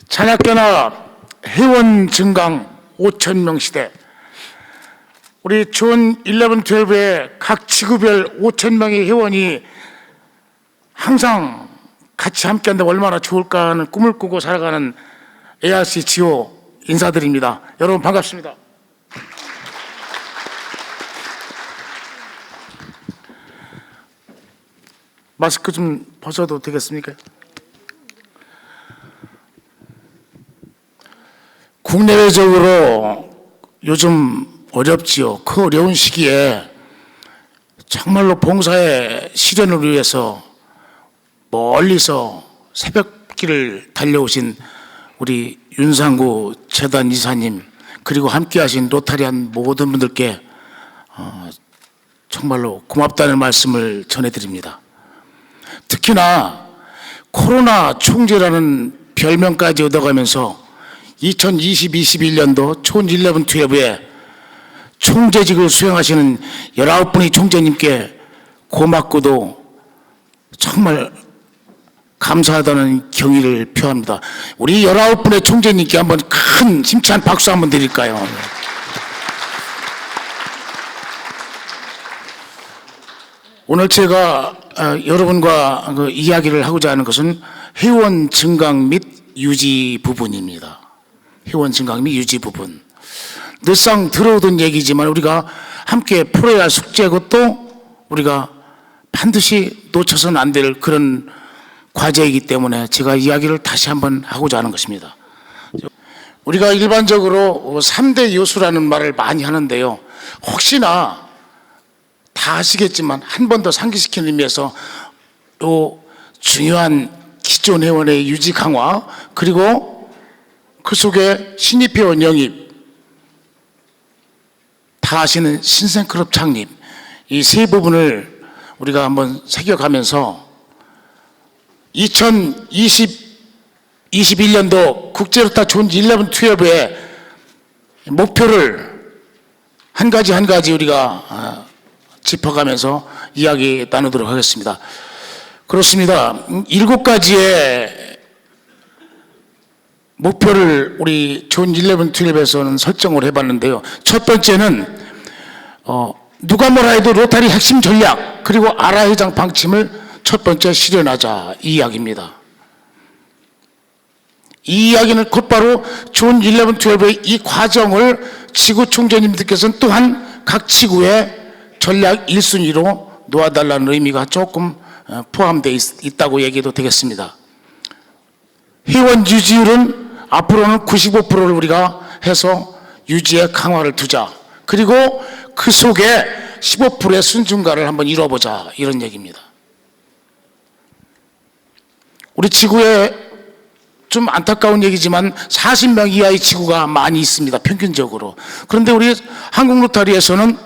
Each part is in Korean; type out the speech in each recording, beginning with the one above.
잔학교나 회원 증강 5,000명 시대, 우리 존 11, 12의 각 지구별 5,000명의 회원이 항상 같이 함께한다면 얼마나 좋을까 하는 꿈을 꾸고 살아가는 ARC 지호 인사드립니다. 여러분 반갑습니다. 마스크 좀 벗어도 되겠습니까? 국내외적으로 요즘 어렵지요. 그 어려운 시기에 정말로 봉사의 실현을 위해서 멀리서 새벽길을 달려오신 우리 윤상구 재단 이사님, 그리고 함께하신 로타리안 모든 분들께 정말로 고맙다는 말씀을 전해드립니다. 특히나 코로나 총재라는 별명까지 얻어가면서 2020-21년도 존 11, 12에 총재직을 수행하시는 19분의 총재님께 고맙고도 정말 감사하다는 경의를 표합니다. 우리 19분의 총재님께 한번 큰 힘찬 박수 한번 드릴까요? 오늘 제가 여러분과 이야기를 하고자 하는 것은 회원 증강 및 유지 부분입니다. 회원 증강 및 유지 부분. 늘상 들어오던 얘기지만 우리가 함께 풀어야 할 숙제고 또 우리가 반드시 놓쳐서는 안 될 그런 과제이기 때문에 제가 이야기를 다시 한번 하고자 하는 것입니다. 우리가 일반적으로 3대 요소라는 말을 많이 하는데요. 혹시나 다 아시겠지만 한 번 더 상기시키는 의미에서 요 중요한 기존 회원의 유지 강화, 그리고 그 속에 신입 회원 영입, 다 아시는 신생클럽 창립, 이 세 부분을 우리가 한번 새겨가면서 2021년도 국제로타 존 11, 12의 목표를 한 가지 한 가지 우리가 짚어가면서 이야기 나누도록 하겠습니다. 그렇습니다. 7가지의 목표를 우리 존 11, 12에서는 설정을 해봤는데요. 첫 번째는 누가 뭐라 해도 로타리 핵심 전략, 그리고 아라 회장 방침을 첫 번째 실현하자, 이 이야기입니다. 이 이야기는 곧바로 존 11, 12의 이 과정을 지구 총재님들께서는 또한 각 지구의 전략 1순위로 놓아달라는 의미가 조금 포함되어 있다고 얘기해도 되겠습니다. 회원 유지율은 앞으로는 95%를 우리가 해서 유지의 강화를 두자. 그리고 그 속에 15%의 순증가를 한번 이뤄보자, 이런 얘기입니다. 우리 지구에 좀 안타까운 얘기지만 40명 이하의 지구가 많이 있습니다, 평균적으로. 그런데 우리 한국 로타리에서는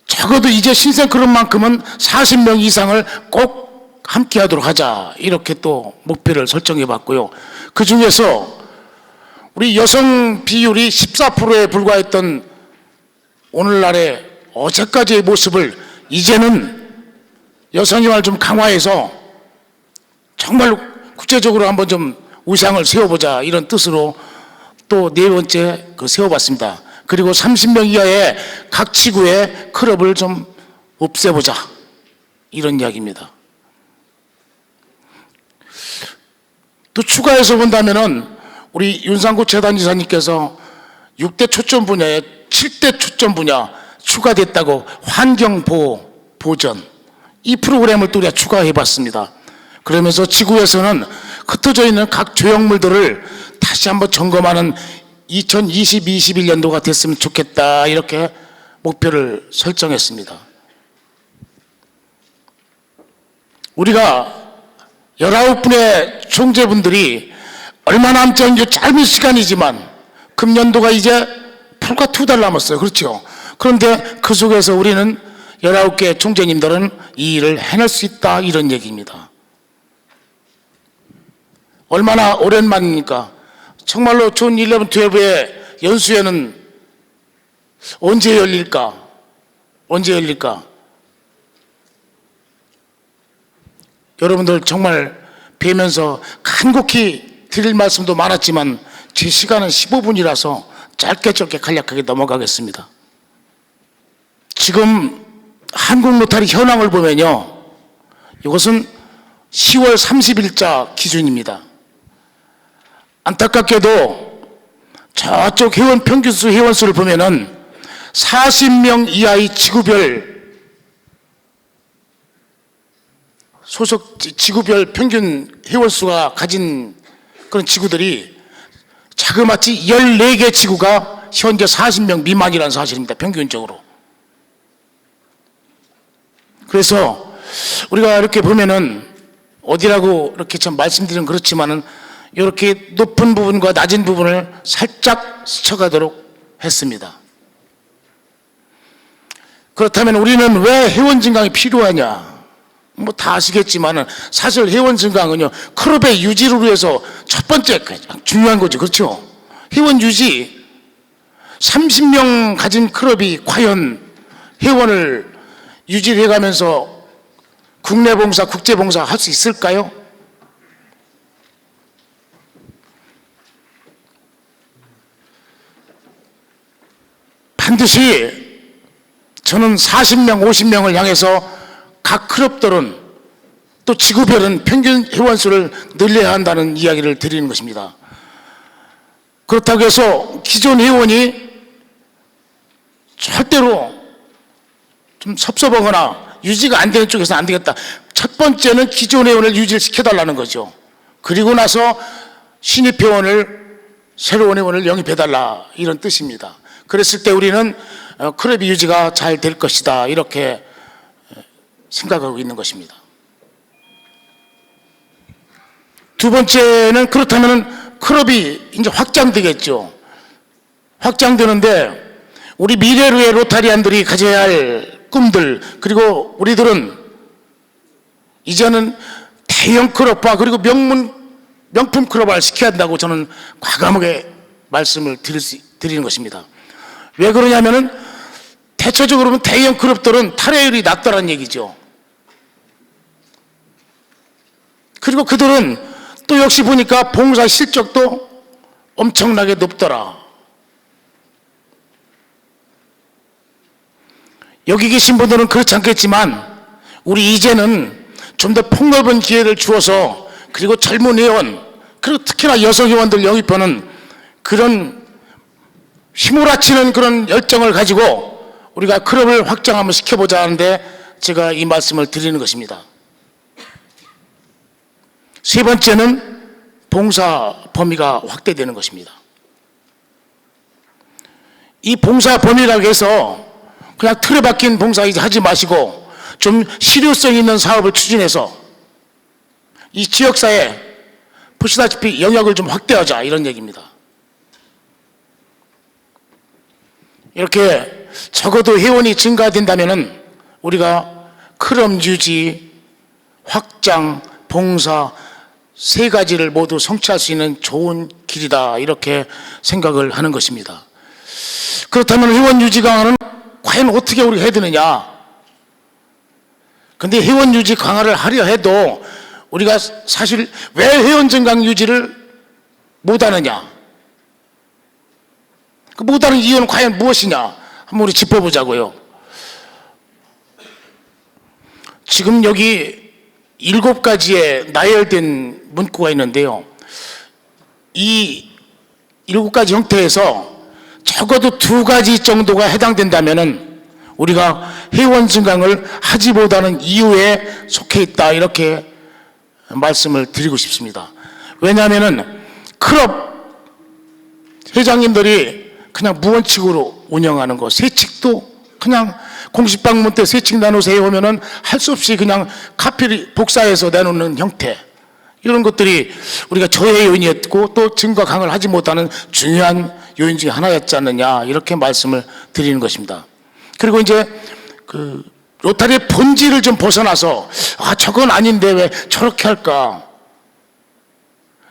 적어도 이제 신생클럽만큼은 40명 이상을 꼭 함께 하도록 하자, 이렇게 또 목표를 설정해 봤고요. 그 중에서 우리 여성 비율이 14%에 불과했던 오늘날의 어제까지의 모습을 이제는 여성임을 좀 강화해서 정말 국제적으로 한번 좀 우상을 세워보자, 이런 뜻으로 또 네 번째 세워봤습니다. 그리고 30명 이하의 각 지구의 클럽을 좀 없애보자, 이런 이야기입니다. 또 추가해서 본다면은 우리 윤상구 재단 이사님께서 6대 초점 분야에 7대 초점 분야 추가됐다고, 환경보호, 보전, 이 프로그램을 또 우리가 추가해 봤습니다. 그러면서 지구에서는 흩어져 있는 각 조형물들을 다시 한번 점검하는 2020-21년도가 됐으면 좋겠다, 이렇게 목표를 설정했습니다. 우리가 19분의 총재분들이 얼마 남지 않은 짧은 시간이지만 금년도가 이제 불과 2달 남았어요. 그렇죠? 그런데 그 속에서 우리는 19개 총재님들은 이 일을 해낼 수 있다, 이런 얘기입니다. 얼마나 오랜만입니까? 정말로 존 11, 12의 연수회는 언제 열릴까? 언제 열릴까? 여러분들 정말 뵈면서 간곡히 드릴 말씀도 많았지만 제 시간은 15분이라서 짧게 간략하게 넘어가겠습니다. 지금 한국 로타리 현황을 보면요, 이것은 10월 30일자 기준입니다. 안타깝게도 저쪽 회원 평균수 회원수를 보면은 40명 이하의 지구별 소속 지구별 평균 회원수가 가진 그런 지구들이 자그마치 14개 지구가 현재 40명 미만이라는 사실입니다. 평균적으로. 그래서 우리가 이렇게 보면은 어디라고 이렇게 참 말씀드리면 그렇지만은 이렇게 높은 부분과 낮은 부분을 살짝 스쳐가도록 했습니다. 그렇다면 우리는 왜 회원 증강이 필요하냐? 뭐 다 아시겠지만은 사실 회원 증강은요, 클럽의 유지를 위해서 첫 번째 중요한 거죠. 그렇죠? 회원 유지. 30명 가진 클럽이 과연 회원을 유지를 해가면서 국내 봉사, 국제 봉사 할 수 있을까요? 반드시 저는 40명, 50명을 향해서 각 클럽들은 또 지구별은 평균 회원수를 늘려야 한다는 이야기를 드리는 것입니다. 그렇다고 해서 기존 회원이 절대로 좀 섭섭하거나 유지가 안 되는 쪽에서는 안 되겠다. 첫 번째는 기존 회원을 유지를 시켜달라는 거죠. 그리고 나서 신입 회원을, 새로운 회원을 영입해달라, 이런 뜻입니다. 그랬을 때 우리는 클럽 유지가 잘 될 것이다, 이렇게 생각하고 있는 것입니다. 두 번째는 그렇다면 클럽이 이제 확장되겠죠. 확장되는데 우리 미래의 로타리안들이 가져야 할 꿈들, 그리고 우리들은 이제는 대형 클럽화 그리고 명품 클럽화를 시켜야 한다고 저는 과감하게 말씀을 드리는 것입니다. 왜 그러냐면은 대체적으로 보면 대형 클럽들은 탈회율이 낮다는 얘기죠. 그리고 그들은 또 역시 보니까 봉사 실적도 엄청나게 높더라. 여기 계신 분들은 그렇지 않겠지만 우리 이제는 좀 더 폭넓은 기회를 주어서, 그리고 젊은 회원, 그리고 특히나 여성 회원들 영입하는 그런 휘몰아치는 그런 열정을 가지고 우리가 클럽을 확장 한번 시켜보자 하는데 제가 이 말씀을 드리는 것입니다. 세 번째는 봉사 범위가 확대되는 것입니다. 이 봉사 범위라고 해서 그냥 틀에 박힌 봉사 이제 하지 마시고 좀 실효성 있는 사업을 추진해서 이 지역사회에 보시다시피 영역을 좀 확대하자, 이런 얘기입니다. 이렇게 적어도 회원이 증가된다면은 우리가 클럽 유지, 확장, 봉사 세 가지를 모두 성취할 수 있는 좋은 길이다, 이렇게 생각을 하는 것입니다. 그렇다면 회원 유지 강화는 과연 어떻게 우리가 해야 되느냐? 근데 회원 유지 강화를 하려 해도 우리가 사실 왜 회원 증강 유지를 못하느냐? 그 못하는 이유는 과연 무엇이냐? 한번 우리 짚어보자고요. 지금 여기 7가지의 나열된 문구가 있는데요. 이 7가지 형태에서 적어도 2가지 정도가 해당된다면은 우리가 회원 증강을 하지 못하는 이유에 속해 있다, 이렇게 말씀을 드리고 싶습니다. 왜냐하면은 클럽 회장님들이 그냥 무원칙으로 운영하는 거, 세칙도 그냥 공식 방문 때 세칙 나누세요 하면은 할 수 없이 그냥 카피를 복사해서 내놓는 형태, 이런 것들이 우리가 저해 요인이었고 또 증가 강화를 하지 못하는 중요한 요인 중에 하나였지 않느냐, 이렇게 말씀을 드리는 것입니다. 그리고 이제 그 로타리의 본질을 좀 벗어나서 저건 아닌데 왜 저렇게 할까?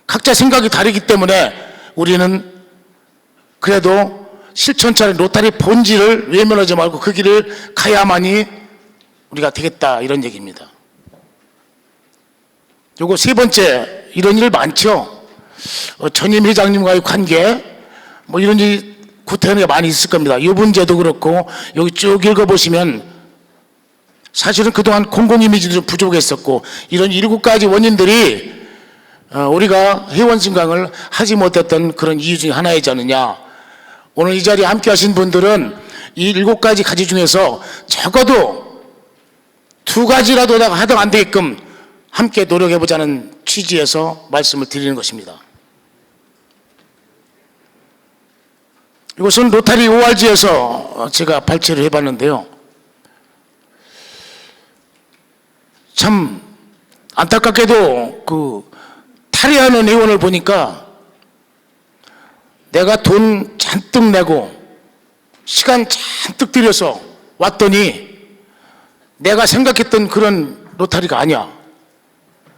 각자 생각이 다르기 때문에 우리는 그래도 실천차례 로타리 본질을 외면하지 말고 그 길을 가야만이 우리가 되겠다, 이런 얘기입니다. 요거 세 번째, 이런 일 많죠. 전임 회장님과의 관계 뭐 이런 구태여 많이 있을 겁니다. 이 문제도 그렇고 여기 쭉 읽어보시면 사실은 그동안 공공 이미지도 좀 부족했었고 이런 7가지 원인들이 우리가 회원 증강을 하지 못했던 그런 이유 중에 하나이지 않느냐. 오늘 이 자리에 함께 하신 분들은 이 7가지 가지 중에서 적어도 2가지라도 하등 안 되게끔 함께 노력해보자는 취지에서 말씀을 드리는 것입니다. 이것은 로타리 ORG에서 제가 발췌를 해봤는데요. 참 안타깝게도 그 탈의하는 회원을 보니까 내가 돈 잔뜩 내고 시간 잔뜩 들여서 왔더니 내가 생각했던 그런 로타리가 아니야.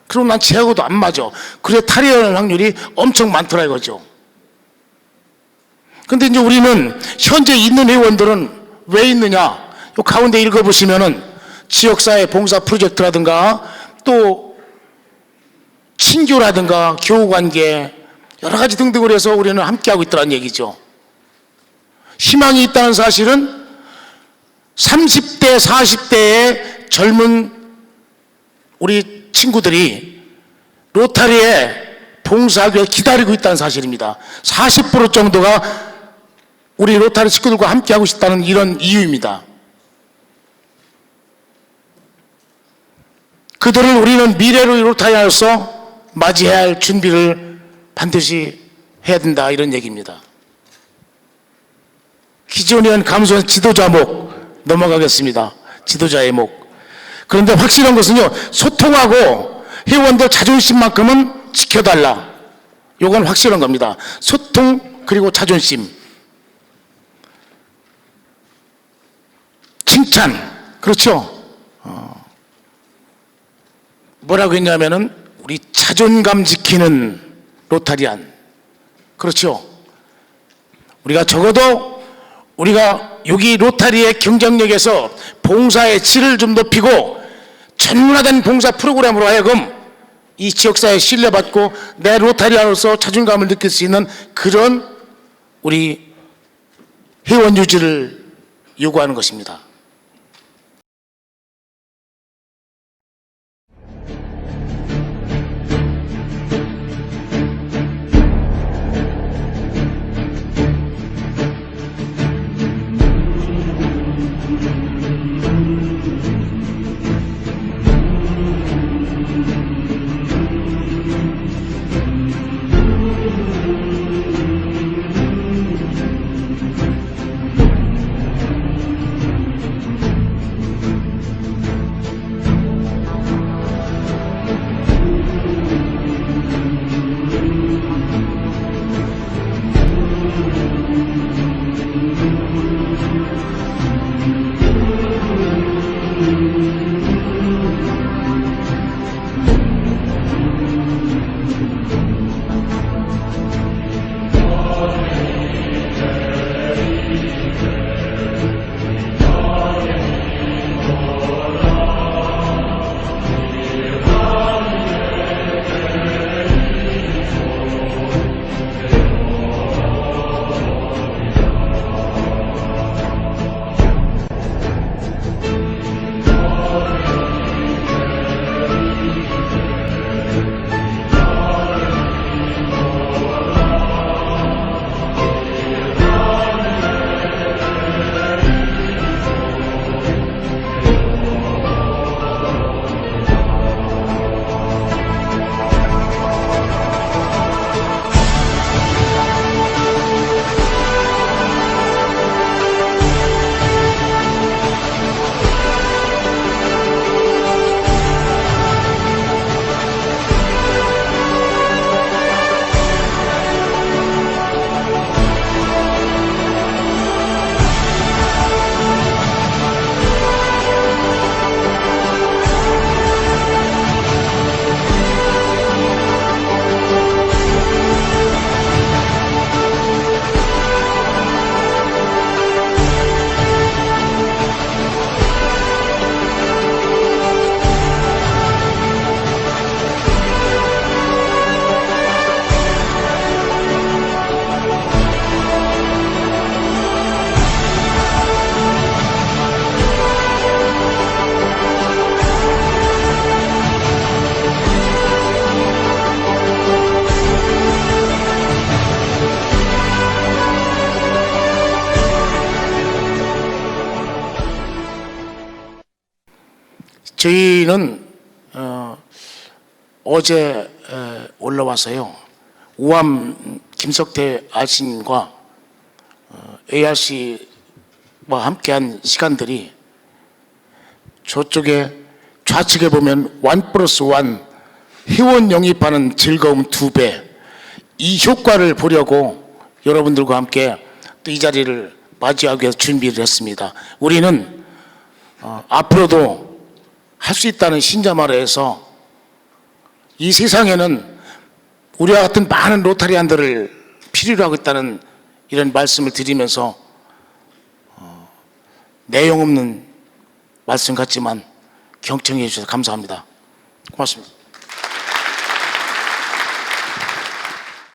그럼 난 쟤하고도 안 맞아. 그래 탈의하는 확률이 엄청 많더라 이거죠. 근데 이제 우리는 현재 있는 회원들은 왜 있느냐? 요 가운데 읽어보시면은 지역사회 봉사 프로젝트라든가 또 친교라든가 교우관계 여러 가지 등등을 해서 우리는 함께하고 있다는 얘기죠. 희망이 있다는 사실은 30대, 40대의 젊은 우리 친구들이 로타리에 봉사하기 위해 기다리고 있다는 사실입니다. 40% 정도가 우리 로타리 친구들과 함께하고 싶다는 이런 이유입니다. 그들을 우리는 미래로 로타리아로서 맞이해야 할 준비를 반드시 해야 된다 이런 얘기입니다. 기존위원 감소한 지도자목 넘어가겠습니다. 지도자의 목. 그런데 확실한 것은요, 소통하고 회원들 자존심만큼은 지켜달라. 이건 확실한 겁니다. 소통 그리고 자존심. 칭찬. 그렇죠. 뭐라고 했냐면은 우리 자존감 지키는 로타리안. 그렇죠. 우리가 적어도 우리가 여기 로타리의 경쟁력에서 봉사의 질을 좀 높이고 전문화된 봉사 프로그램으로 하여금 이 지역사회에 신뢰받고 내 로타리아로서 자존감을 느낄 수 있는 그런 우리 회원 유지를 요구하는 것입니다. 저희는 어제 올라와서요. 우암 김석태 아신과 ARC와 함께한 시간들이 저쪽에 좌측에 보면 1+1 회원 영입하는 즐거움 2배, 이 효과를 보려고 여러분들과 함께 또 이 자리를 맞이하기 위해서 준비를 했습니다. 우리는 앞으로도 할 수 있다는 신자마을에서 이 세상에는 우리와 같은 많은 로타리안들을 필요로 하고 있다는 이런 말씀을 드리면서 내용 없는 말씀 같지만 경청해 주셔서 감사합니다. 고맙습니다.